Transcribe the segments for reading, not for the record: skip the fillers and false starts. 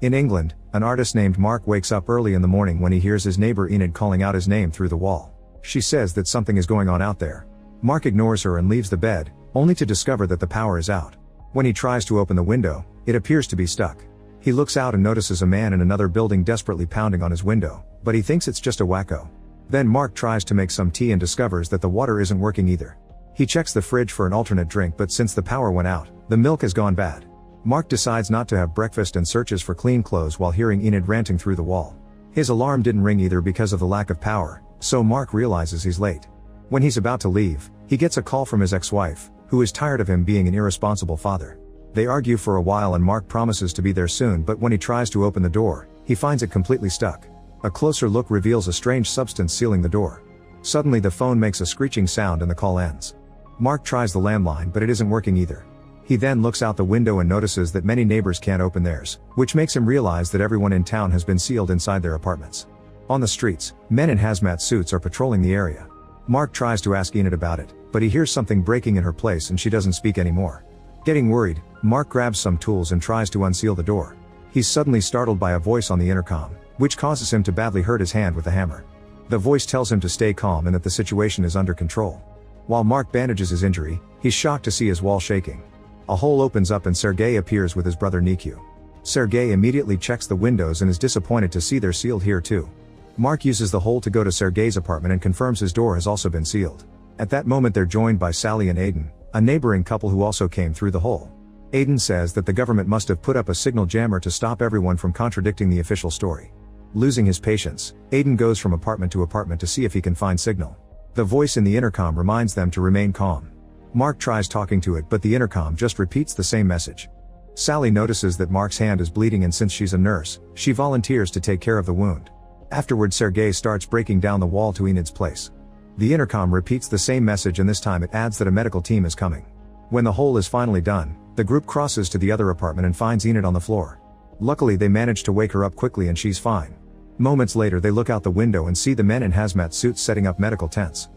In England, an artist named Mark wakes up early in the morning when he hears his neighbor Enid calling out his name through the wall. She says that something is going on out there. Mark ignores her and leaves the bed, only to discover that the power is out. When he tries to open the window, it appears to be stuck. He looks out and notices a man in another building desperately pounding on his window, but he thinks it's just a wacko. Then Mark tries to make some tea and discovers that the water isn't working either. He checks the fridge for an alternate drink, but since the power went out, the milk has gone bad. Mark decides not to have breakfast and searches for clean clothes while hearing Enid ranting through the wall. His alarm didn't ring either because of the lack of power, so Mark realizes he's late. When he's about to leave, he gets a call from his ex-wife, who is tired of him being an irresponsible father. They argue for a while and Mark promises to be there soon, but when he tries to open the door, he finds it completely stuck. A closer look reveals a strange substance sealing the door. Suddenly the phone makes a screeching sound and the call ends. Mark tries the landline, but it isn't working either. He then looks out the window and notices that many neighbors can't open theirs, which makes him realize that everyone in town has been sealed inside their apartments. On the streets, men in hazmat suits are patrolling the area. Mark tries to ask Enid about it, but he hears something breaking in her place and she doesn't speak anymore. Getting worried, Mark grabs some tools and tries to unseal the door. He's suddenly startled by a voice on the intercom, which causes him to badly hurt his hand with a hammer. The voice tells him to stay calm and that the situation is under control. While Mark bandages his injury, he's shocked to see his wall shaking. A hole opens up and Sergei appears with his brother Nikyu. Sergei immediately checks the windows and is disappointed to see they're sealed here too. Mark uses the hole to go to Sergei's apartment and confirms his door has also been sealed. At that moment they're joined by Sally and Aiden, a neighboring couple who also came through the hole. Aiden says that the government must have put up a signal jammer to stop everyone from contradicting the official story. Losing his patience, Aiden goes from apartment to apartment to see if he can find signal. The voice in the intercom reminds them to remain calm. Mark tries talking to it, but the intercom just repeats the same message. Sally notices that Mark's hand is bleeding and since she's a nurse, she volunteers to take care of the wound. Afterward Sergei starts breaking down the wall to Enid's place. The intercom repeats the same message and this time it adds that a medical team is coming. When the hole is finally done, the group crosses to the other apartment and finds Enid on the floor. Luckily they manage to wake her up quickly and she's fine. Moments later they look out the window and see the men in hazmat suits setting up medical tents.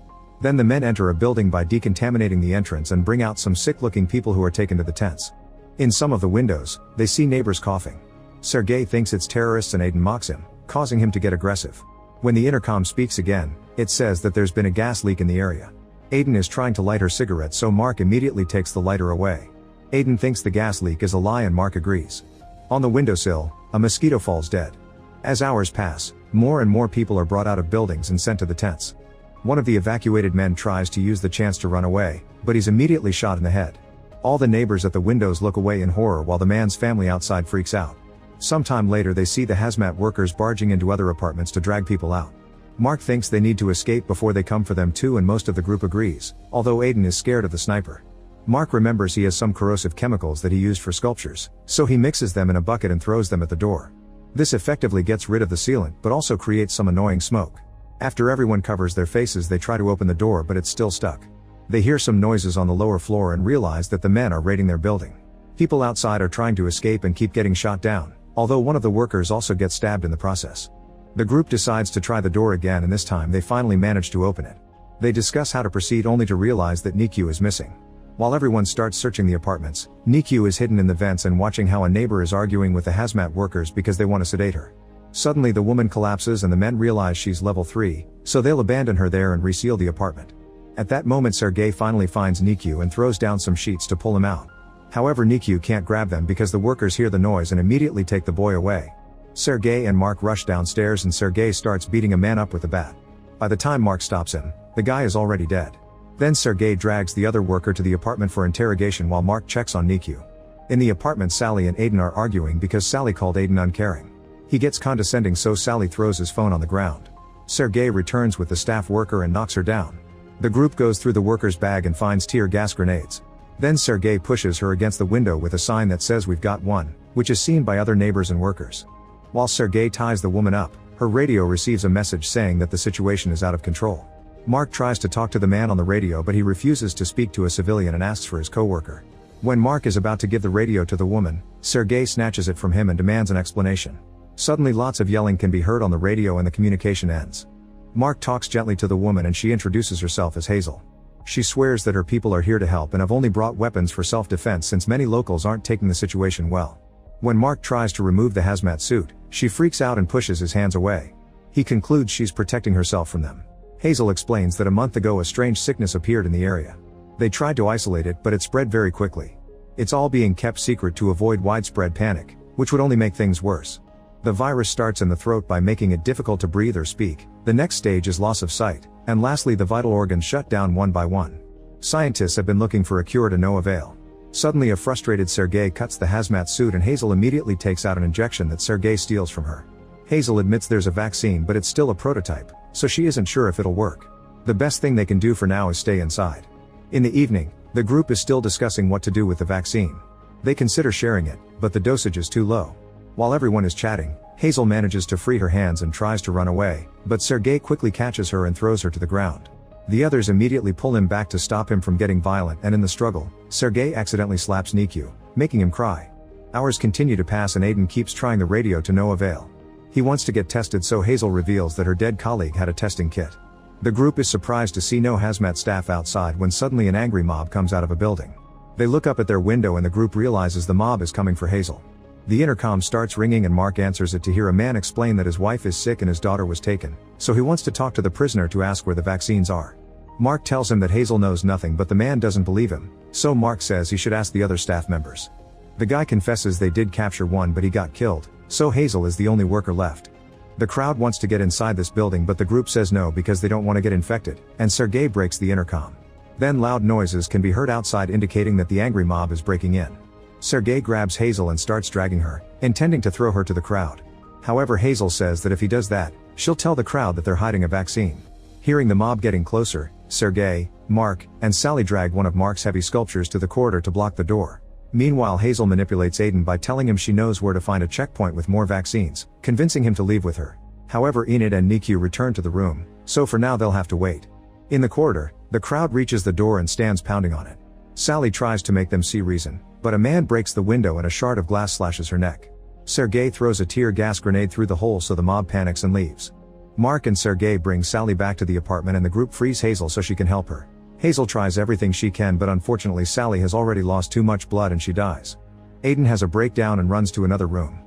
Then the men enter a building by decontaminating the entrance and bring out some sick-looking people who are taken to the tents. In some of the windows, they see neighbors coughing. Sergei thinks it's terrorists and Aiden mocks him, causing him to get aggressive. When the intercom speaks again, it says that there's been a gas leak in the area. Aiden is trying to light her cigarette, so Mark immediately takes the lighter away. Aiden thinks the gas leak is a lie and Mark agrees. On the windowsill, a mosquito falls dead. As hours pass, more and more people are brought out of buildings and sent to the tents. One of the evacuated men tries to use the chance to run away, but he's immediately shot in the head. All the neighbors at the windows look away in horror while the man's family outside freaks out. Sometime later they see the hazmat workers barging into other apartments to drag people out. Mark thinks they need to escape before they come for them too and most of the group agrees, although Aiden is scared of the sniper. Mark remembers he has some corrosive chemicals that he used for sculptures, so he mixes them in a bucket and throws them at the door. This effectively gets rid of the sealant but also creates some annoying smoke. After everyone covers their faces they try to open the door but it's still stuck. They hear some noises on the lower floor and realize that the men are raiding their building. People outside are trying to escape and keep getting shot down, although one of the workers also gets stabbed in the process. The group decides to try the door again and this time they finally manage to open it. They discuss how to proceed only to realize that Nikyu is missing. While everyone starts searching the apartments, Nikyu is hidden in the vents and watching how a neighbor is arguing with the hazmat workers because they want to sedate her. Suddenly the woman collapses and the men realize she's level 3, so they'll abandon her there and reseal the apartment. At that moment Sergei finally finds Nikyu and throws down some sheets to pull him out. However, Nikyu can't grab them because the workers hear the noise and immediately take the boy away. Sergei and Mark rush downstairs and Sergei starts beating a man up with a bat. By the time Mark stops him, the guy is already dead. Then Sergei drags the other worker to the apartment for interrogation while Mark checks on Nikyu. In the apartment Sally and Aiden are arguing because Sally called Aiden uncaring. He gets condescending so Sally throws his phone on the ground. Sergei returns with the staff worker and knocks her down. The group goes through the worker's bag and finds tear gas grenades. Then Sergei pushes her against the window with a sign that says "We've got one," which is seen by other neighbors and workers. While Sergei ties the woman up, her radio receives a message saying that the situation is out of control. Mark tries to talk to the man on the radio but he refuses to speak to a civilian and asks for his co-worker. When Mark is about to give the radio to the woman, Sergei snatches it from him and demands an explanation. Suddenly lots of yelling can be heard on the radio and the communication ends. Mark talks gently to the woman and she introduces herself as Hazel. She swears that her people are here to help and have only brought weapons for self-defense since many locals aren't taking the situation well. When Mark tries to remove the hazmat suit, she freaks out and pushes his hands away. He concludes she's protecting herself from them. Hazel explains that a month ago a strange sickness appeared in the area. They tried to isolate it, but it spread very quickly. It's all being kept secret to avoid widespread panic, which would only make things worse. The virus starts in the throat by making it difficult to breathe or speak. The next stage is loss of sight, and lastly the vital organs shut down one by one. Scientists have been looking for a cure to no avail. Suddenly a frustrated Sergei cuts the hazmat suit and Hazel immediately takes out an injection that Sergei steals from her. Hazel admits there's a vaccine, but it's still a prototype, so she isn't sure if it'll work. The best thing they can do for now is stay inside. In the evening, the group is still discussing what to do with the vaccine. They consider sharing it, but the dosage is too low. While everyone is chatting, Hazel manages to free her hands and tries to run away, but Sergei quickly catches her and throws her to the ground. The others immediately pull him back to stop him from getting violent, and in the struggle, Sergei accidentally slaps Nikyu, making him cry. Hours continue to pass and Aiden keeps trying the radio to no avail. He wants to get tested, so Hazel reveals that her dead colleague had a testing kit. The group is surprised to see no hazmat staff outside when suddenly an angry mob comes out of a building. They look up at their window and the group realizes the mob is coming for Hazel. The intercom starts ringing and Mark answers it to hear a man explain that his wife is sick and his daughter was taken, so he wants to talk to the prisoner to ask where the vaccines are. Mark tells him that Hazel knows nothing, but the man doesn't believe him, so Mark says he should ask the other staff members. The guy confesses they did capture one, but he got killed, so Hazel is the only worker left. The crowd wants to get inside this building, but the group says no because they don't want to get infected, and Sergei breaks the intercom. Then loud noises can be heard outside indicating that the angry mob is breaking in. Sergei grabs Hazel and starts dragging her, intending to throw her to the crowd. However, Hazel says that if he does that, she'll tell the crowd that they're hiding a vaccine. Hearing the mob getting closer, Sergei, Mark, and Sally drag one of Mark's heavy sculptures to the corridor to block the door. Meanwhile, Hazel manipulates Aiden by telling him she knows where to find a checkpoint with more vaccines, convincing him to leave with her. However, Enid and Nikyu return to the room, so for now they'll have to wait. In the corridor, the crowd reaches the door and stands pounding on it. Sally tries to make them see reason, but a man breaks the window and a shard of glass slashes her neck. Sergei throws a tear gas grenade through the hole, so the mob panics and leaves. Mark and Sergei bring Sally back to the apartment and the group frees Hazel so she can help her. Hazel tries everything she can, but unfortunately Sally has already lost too much blood and she dies. Aiden has a breakdown and runs to another room.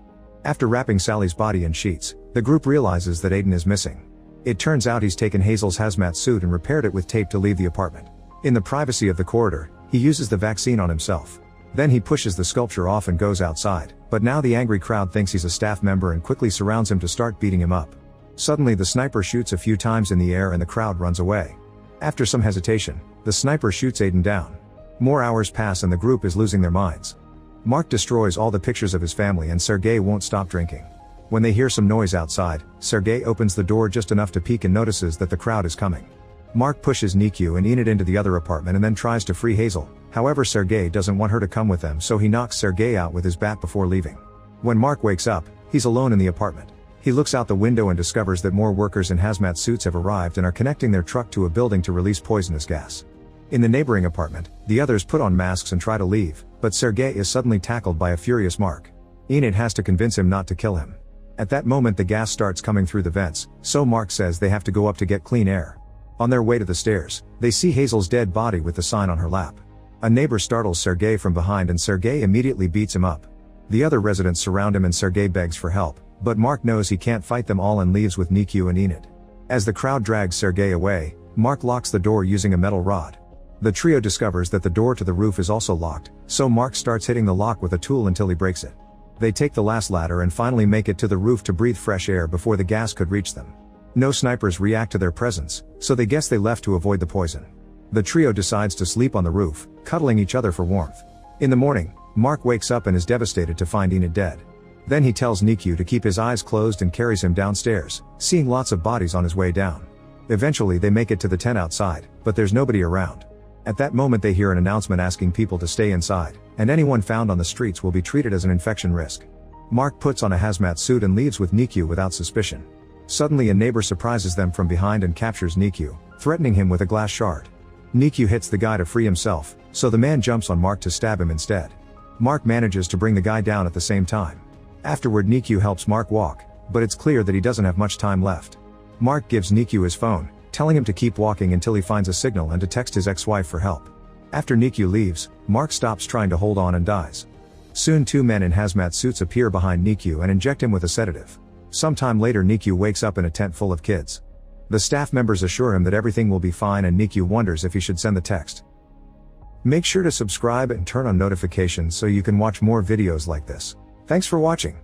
After wrapping Sally's body in sheets, the group realizes that Aiden is missing. It turns out he's taken Hazel's hazmat suit and repaired it with tape to leave the apartment. In the privacy of the corridor, he uses the vaccine on himself. Then he pushes the sculpture off and goes outside, but now the angry crowd thinks he's a staff member and quickly surrounds him to start beating him up. Suddenly the sniper shoots a few times in the air and the crowd runs away. After some hesitation, the sniper shoots Aiden down. More hours pass and the group is losing their minds. Mark destroys all the pictures of his family and Sergei won't stop drinking. When they hear some noise outside, Sergei opens the door just enough to peek and notices that the crowd is coming. Mark pushes Nikyu and Enid into the other apartment and then tries to free Hazel. However, Sergei doesn't want her to come with them, so he knocks Sergei out with his bat before leaving. When Mark wakes up, he's alone in the apartment. He looks out the window and discovers that more workers in hazmat suits have arrived and are connecting their truck to a building to release poisonous gas. In the neighboring apartment, the others put on masks and try to leave, but Sergei is suddenly tackled by a furious Mark. Enid has to convince him not to kill him. At that moment the gas starts coming through the vents, so Mark says they have to go up to get clean air. On their way to the stairs, they see Hazel's dead body with the sign on her lap. A neighbor startles Sergei from behind and Sergei immediately beats him up. The other residents surround him and Sergei begs for help, but Mark knows he can't fight them all and leaves with Nikyu and Enid. As the crowd drags Sergei away, Mark locks the door using a metal rod. The trio discovers that the door to the roof is also locked, so Mark starts hitting the lock with a tool until he breaks it. They take the last ladder and finally make it to the roof to breathe fresh air before the gas could reach them. No snipers react to their presence, so they guess they left to avoid the poison. The trio decides to sleep on the roof, cuddling each other for warmth. In the morning, Mark wakes up and is devastated to find Enid dead. Then he tells Nikyu to keep his eyes closed and carries him downstairs, seeing lots of bodies on his way down. Eventually they make it to the tent outside, but there's nobody around. At that moment they hear an announcement asking people to stay inside, and anyone found on the streets will be treated as an infection risk. Mark puts on a hazmat suit and leaves with Nikyu without suspicion. Suddenly a neighbor surprises them from behind and captures Nikyu, threatening him with a glass shard. Nikyu hits the guy to free himself, so the man jumps on Mark to stab him instead. Mark manages to bring the guy down at the same time. Afterward Nikyu helps Mark walk, but it's clear that he doesn't have much time left. Mark gives Nikyu his phone, telling him to keep walking until he finds a signal and to text his ex-wife for help. After Nikyu leaves, Mark stops trying to hold on and dies. Soon 2 men in hazmat suits appear behind Nikyu and inject him with a sedative. Sometime later Nikyu wakes up in a tent full of kids. The staff members assure him that everything will be fine and Nikyu wonders if he should send the text. Make sure to subscribe and turn on notifications so you can watch more videos like this. Thanks for watching.